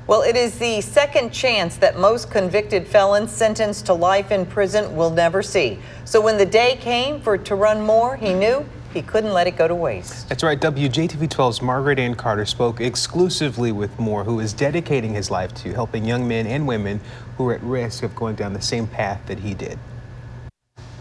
Well, it is the second chance that most convicted felons sentenced to life in prison will never see. So when the day came for Teron Moore, he knew he couldn't let it go to waste. That's right. WJTV-12's Margaret Ann Carter spoke exclusively with Moore, who is dedicating his life to helping young men and women who are at risk of going down the same path that he did.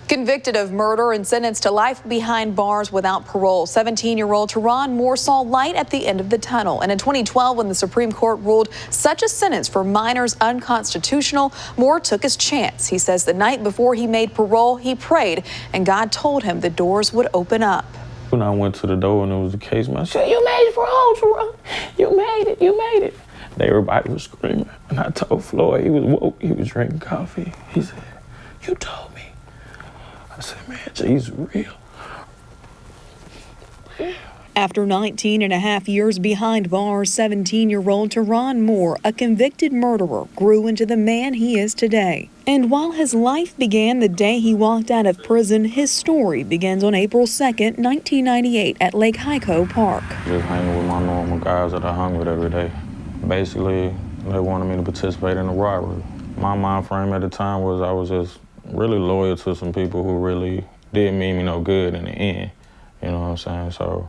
Convicted of murder and sentenced to life behind bars without parole, 17-year-old Teron Moore saw light at the end of the tunnel. And in 2012, when the Supreme Court ruled such a sentence for minors unconstitutional, Moore took his chance. He says the night before he made parole, he prayed, and God told him the doors would open up. When I went to the door and it was the case man, I said, "You made parole, Teron. You made it. You made it." Everybody was screaming. And I told Floyd, he was woke, he was drinking coffee. He said, "You told me." I said, "Man, Jesus real." After 19 and a half years behind bars, 17-year-old Teron Moore, a convicted murderer, grew into the man he is today. And while his life began the day he walked out of prison, his story begins on April 2nd, 1998 at Lake Hyco Park. Just hanging with my normal guys that I hung with every day. Basically, they wanted me to participate in the robbery. My mind frame at the time was I was just really loyal to some people who really did mean me no good in the end, you know what I'm saying? So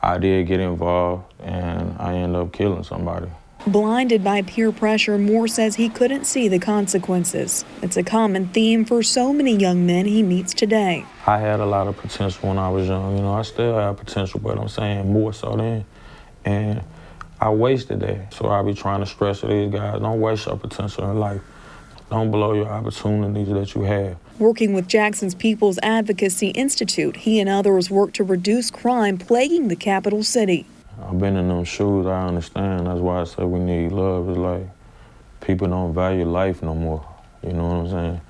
I did get involved and I ended up killing somebody. Blinded by peer pressure, Moore says he couldn't see the consequences. It's a common theme for so many young men he meets today. I had a lot of potential when I was young, you know, I still have potential, but I'm saying more so then. And I wasted that. So I be trying to stress to these guys, don't waste your potential in life. Don't blow your opportunities that you have. Working with Jackson's People's Advocacy Institute, he and others work to reduce crime plaguing the capital city. I've been in them shoes, I understand. That's why I say we need love. It's like people don't value life no more. You know what I'm saying?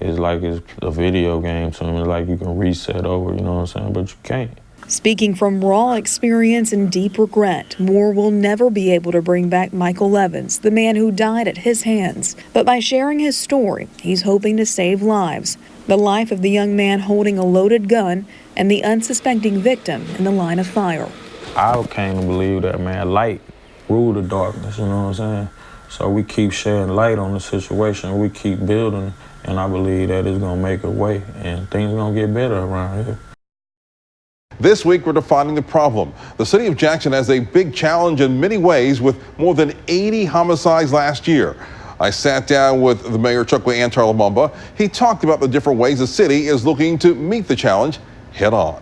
It's like it's a video game to them. It's like you can reset over, you know what I'm saying? But you can't. Speaking from raw experience and deep regret, Moore will never be able to bring back Michael Evans, the man who died at his hands. But by sharing his story, he's hoping to save lives. The life of the young man holding a loaded gun and the unsuspecting victim in the line of fire. I came to believe that, man, light rule the darkness, you know what I'm saying? So we keep shedding light on the situation, we keep building, and I believe that it's gonna make a way and things are gonna get better around here. This week, we're defining the problem. The city of Jackson has a big challenge in many ways with more than 80 homicides last year. I sat down with the mayor, Chokwe Antar Lumumba. He talked about the different ways the city is looking to meet the challenge head on.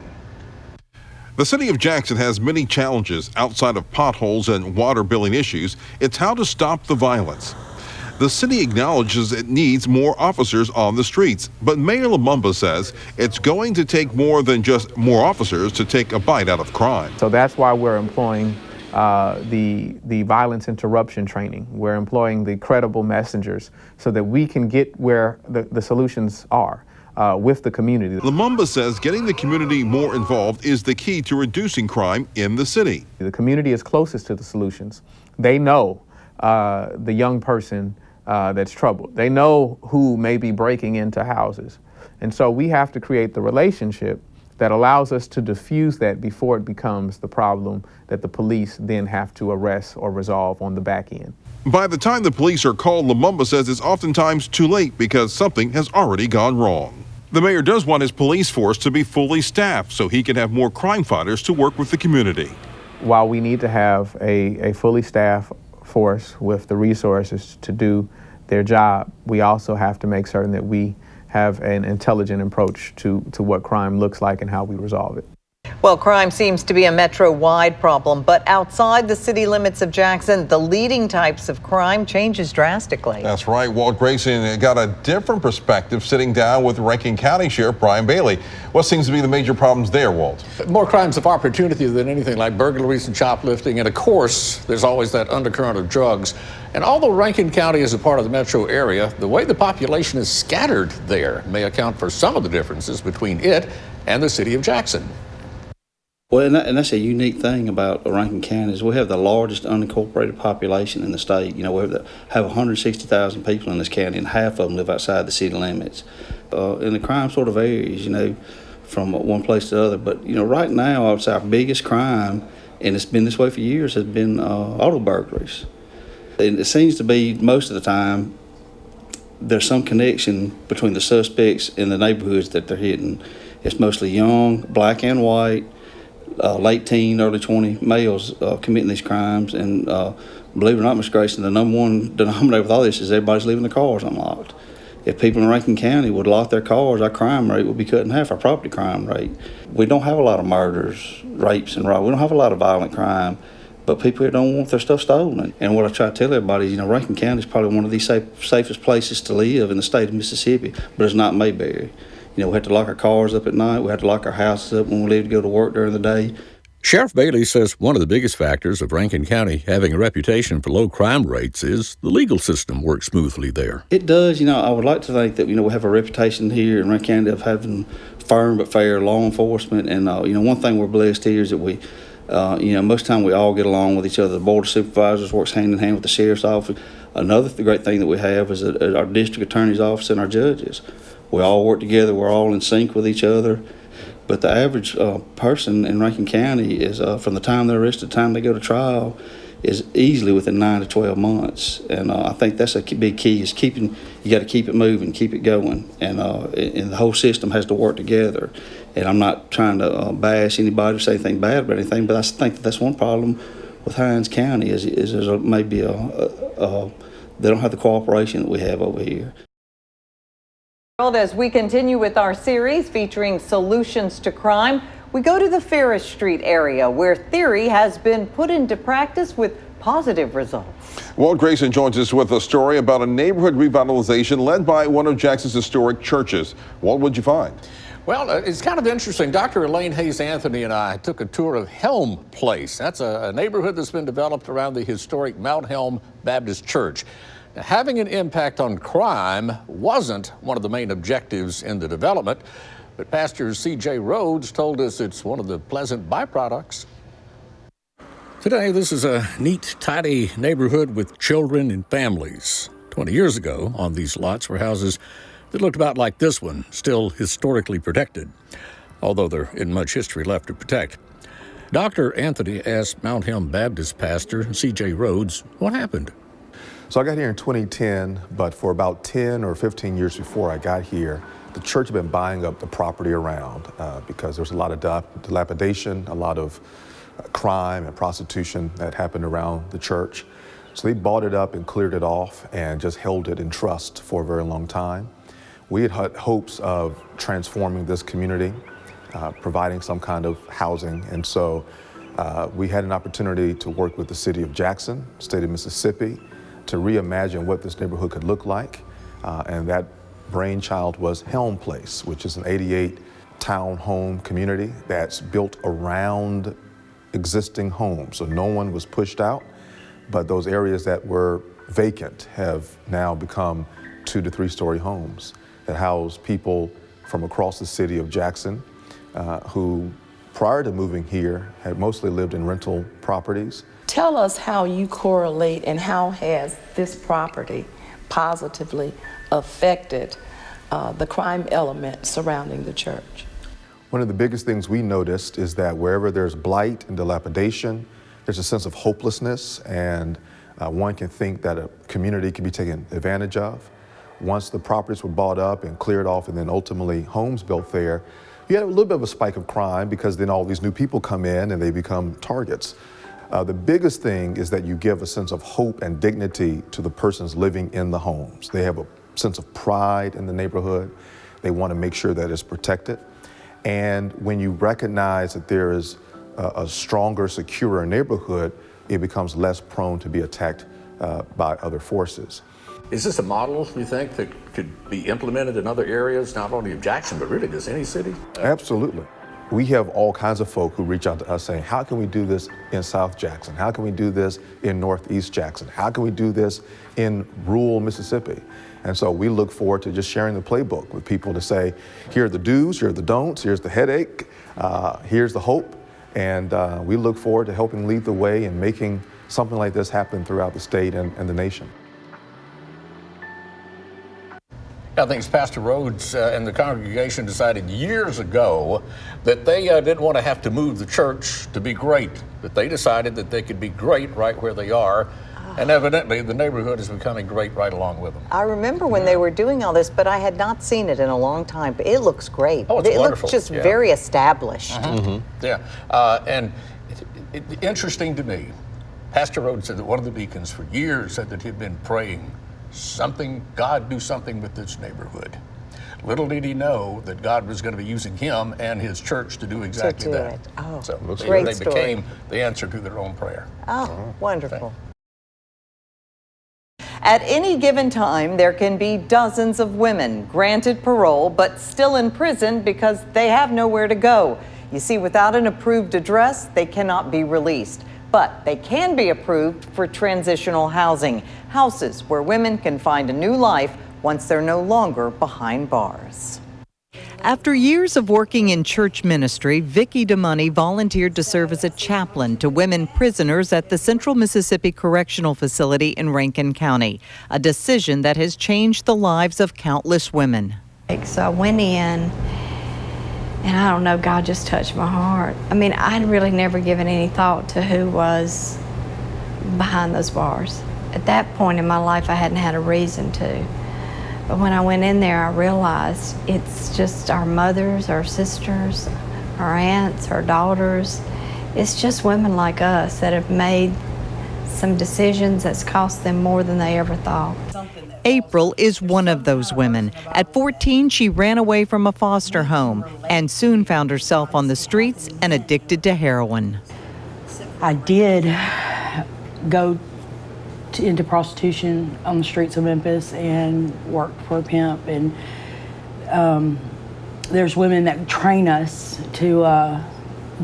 The city of Jackson has many challenges outside of potholes and water billing issues. It's how to stop the violence. The city acknowledges it needs more officers on the streets, but Mayor Lumumba says it's going to take more than just more officers to take a bite out of crime. So that's why we're employing the violence interruption training. We're employing the credible messengers so that we can get where the solutions are with the community. Lumumba says getting the community more involved is the key to reducing crime in the city. The community is closest to the solutions. They know the young person that's troubled. They know who may be breaking into houses. And so we have to create the relationship that allows us to diffuse that before it becomes the problem that the police then have to arrest or resolve on the back end. By the time the police are called, Lumumba says it's oftentimes too late because something has already gone wrong. The mayor does want his police force to be fully staffed so he can have more crime fighters to work with the community. While we need to have a fully staffed force with the resources to do their job, we also have to make certain that we have an intelligent approach to what crime looks like and how we resolve it. Well, crime seems to be a metro-wide problem, but outside the city limits of Jackson, the leading types of crime changes drastically. That's right. Walt Grayson got a different perspective sitting down with Rankin County Sheriff Brian Bailey. What seems to be the major problems there, Walt? More crimes of opportunity than anything, like burglaries and shoplifting. And of course, there's always that undercurrent of drugs. And although Rankin County is a part of the metro area, the way the population is scattered there may account for some of the differences between it and the city of Jackson. Well, and that's a unique thing about Rankin County is we have the largest unincorporated population in the state. You know, we have 160,000 people in this county, and half of them live outside the city limits. And the crime sort of varies, you know, from one place to the other. But, you know, right now, I would say our biggest crime, and it's been this way for years, has been auto burglaries. And it seems to be most of the time there's some connection between the suspects and the neighborhoods that they're hitting. It's mostly young, black and white, late teen, early 20 males committing these crimes. And believe it or not, Mr. Grayson, the number one denominator with all this is everybody's leaving their cars unlocked. If people in Rankin County would lock their cars, our crime rate would be cut in half, our property crime rate. We don't have a lot of murders, rapes, and robberies. We don't have a lot of violent crime, but people here don't want their stuff stolen. And what I try to tell everybody is, you know, Rankin County is probably one of the safest places to live in the state of Mississippi, but it's not Mayberry. You know, we have to lock our cars up at night. We have to lock our houses up when we leave to go to work during the day. Sheriff Bailey says one of the biggest factors of Rankin County having a reputation for low crime rates is the legal system works smoothly there. It does. You know, I would like to think that, you know, we have a reputation here in Rankin County of having firm but fair law enforcement. And, you know, one thing we're blessed here is that we, you know, most of the time we all get along with each other. The Board of Supervisors works hand in hand with the Sheriff's Office. Another great thing that we have is that our District Attorney's Office and our judges. We all work together. We're all in sync with each other. But the average person in Rankin County is, from the time they're arrested to the time they go to trial, is easily within 9 to 12 months. And I think that's a big key, is you got to keep it moving, keep it going. And the whole system has to work together. And I'm not trying to bash anybody or say anything bad about anything, but I think that's one problem with Hinds County is there's maybe they don't have the cooperation that we have over here. As we continue with our series featuring solutions to crime, we go to the Ferris Street area where theory has been put into practice with positive results. Walt Grayson joins us with a story about a neighborhood revitalization led by one of Jackson's historic churches. Walt, what'd you find? Well, it's kind of interesting. Dr. Elaine Hayes Anthony and I took a tour of Helm Place. That's a neighborhood that's been developed around the historic Mount Helm Baptist Church. Now, having an impact on crime wasn't one of the main objectives in the development, but Pastor C.J. Rhodes told us it's one of the pleasant byproducts. Today, this is a neat, tidy neighborhood with children and families. 20 years ago, on these lots were houses that looked about like this one, still historically protected, although there isn't much history left to protect. Dr. Anthony asked Mount Helm Baptist pastor C.J. Rhodes what happened. So I got here in 2010, but for about 10 or 15 years before I got here, the church had been buying up the property around because there was a lot of dilapidation, a lot of crime and prostitution that happened around the church. So they bought it up and cleared it off and just held it in trust for a very long time. We had hopes of transforming this community, providing some kind of housing, and so we had an opportunity to work with the city of Jackson, state of Mississippi, to reimagine what this neighborhood could look like, and that brainchild was Helm Place, which is an 88 townhome community that's built around existing homes. So no one was pushed out, but those areas that were vacant have now become 2 to 3 story homes that house people from across the city of Jackson who, prior to moving here, had mostly lived in rental properties. Tell us how you correlate and how has this property positively affected the crime element surrounding the church? One of the biggest things we noticed is that wherever there's blight and dilapidation, there's a sense of hopelessness, and one can think that a community can be taken advantage of. Once the properties were bought up and cleared off and then ultimately homes built there, you had a little bit of a spike of crime because then all these new people come in and they become targets. The biggest thing is that you give a sense of hope and dignity to the persons living in the homes. They have a sense of pride in the neighborhood. They want to make sure that it's protected. And when you recognize that there is a stronger, securer neighborhood, it becomes less prone to be attacked by other forces. Is this a model, you think, that could be implemented in other areas, not only of Jackson, but really just any city? Absolutely. We have all kinds of folk who reach out to us saying, how can we do this in South Jackson? How can we do this in Northeast Jackson? How can we do this in rural Mississippi? And so we look forward to just sharing the playbook with people to say, here are the do's, here are the don'ts, here's the headache, here's the hope. And we look forward to helping lead the way in making something like this happen throughout the state and the nation. I think Pastor Rhodes and the congregation decided years ago that they didn't want to have to move the church to be great, that they decided that they could be great right where they are. And evidently, the neighborhood is becoming great right along with them. I remember when they were doing all this, but I had not seen it in a long time. But it looks great. Oh, it's it wonderful. looks just very established. Yeah, and interesting to me, Pastor Rhodes said that one of the deacons for years said that he'd been praying, God do something with this neighborhood. Little did he know that God was going to be using him and his church to do exactly that. Oh, so great they story. became the answer to their own prayer. Oh, wonderful. At any given time, there can be dozens of women granted parole but still in prison because they have nowhere to go. You see, without an approved address, they cannot be released. But they can be approved for transitional housing, houses where women can find a new life once they're no longer behind bars. After years of working in church ministry, Vicki DeMoney volunteered to serve as a chaplain to women prisoners at the Central Mississippi Correctional Facility in Rankin County, a decision that has changed the lives of countless women. So I went in, and I don't know, God just touched my heart. I mean, I'd really never given any thought to who was behind those bars. At that point in my life, I hadn't had a reason to. But when I went in there, I realized it's just our mothers, our sisters, our aunts, our daughters. It's just women like us that have made some decisions that's cost them more than they ever thought. April is one of those women. At 14, she ran away from a foster home and soon found herself on the streets and addicted to heroin. I did go into prostitution on the streets of Memphis and worked for a pimp. And there's women that train us to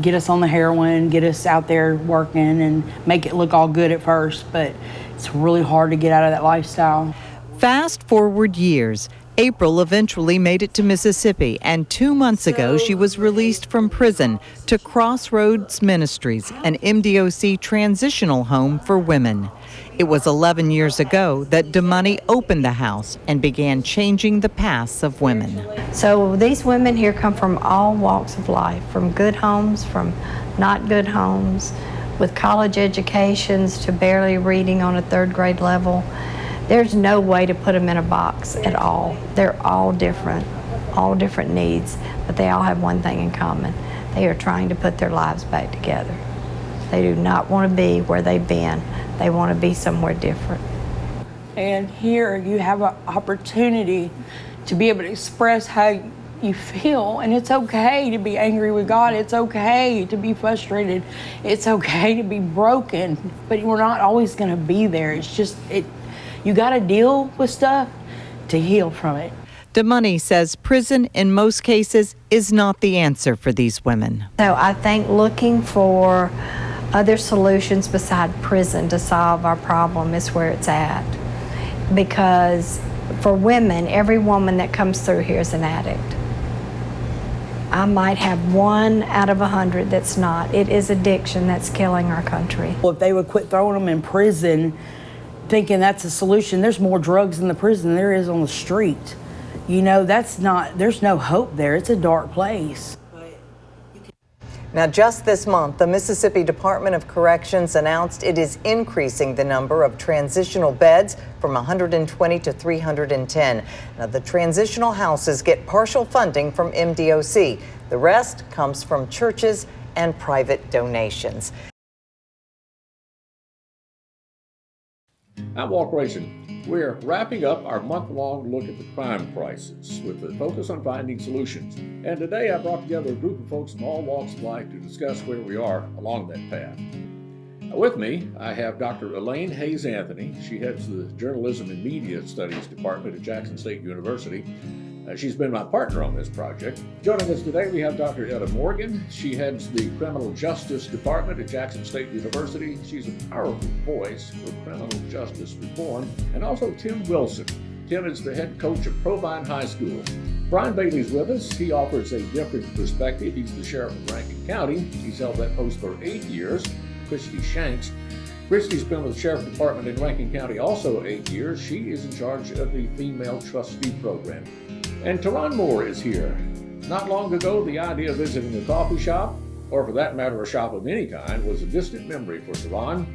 get us on the heroin, get us out there working and make it look all good at first, but it's really hard to get out of that lifestyle. Fast forward years. April eventually made it to Mississippi, and 2 months ago she was released from prison to Crossroads Ministries, an MDOC transitional home for women. It was 11 years ago that DeMoney opened the house and began changing the paths of women. So these women here come from all walks of life, from good homes, from not good homes, with college educations to barely reading on a third grade level. There's no way to put them in a box at all. They're all different needs, but they all have one thing in common. They are trying to put their lives back together. They do not want to be where they've been. They want to be somewhere different. And here you have an opportunity to be able to express how you feel, and it's okay to be angry with God. It's okay to be frustrated. It's okay to be broken, but we're not always going to be there. It's just, you got to deal with stuff to heal from it. DeMoney says prison, in most cases, is not the answer for these women. So I think looking for other solutions beside prison to solve our problem is where it's at. Because for women, every woman that comes through here is an addict. I might have 1 out of 100 that's not. It is addiction that's killing our country. Well, if they would quit throwing them in prison, thinking that's a solution, there's more drugs in the prison than there is on the street. You know, there's no hope there. It's a dark place. Now, just this month, the Mississippi Department of Corrections announced it is increasing the number of transitional beds from 120 to 310. Now, the transitional houses get partial funding from MDOC. The rest comes from churches and private donations. I'm Walt Grayson. We're wrapping up our month-long look at the crime crisis with a focus on finding solutions. And today I brought together a group of folks from all walks of life to discuss where we are along that path. With me, I have Dr. Elaine Hayes Anthony. She heads the Journalism and Media Studies Department at Jackson State University. She's been my partner on this project. Joining us today, we have Dr. Etta Morgan. She heads the Criminal Justice Department at Jackson State University. She's a powerful voice for criminal justice reform. And also Tim Wilson. Tim is the head coach of Provine High School. Brian Bailey's with us. He offers a different perspective. He's the sheriff of Rankin County. He's held that post for 8 years. Christy Shanks. Christy's been with the Sheriff's Department in Rankin County also 8 years. She is in charge of the Female Trustee Program. And Teron Moore is here. Not long ago, the idea of visiting a coffee shop, or for that matter, a shop of any kind, was a distant memory for Teron.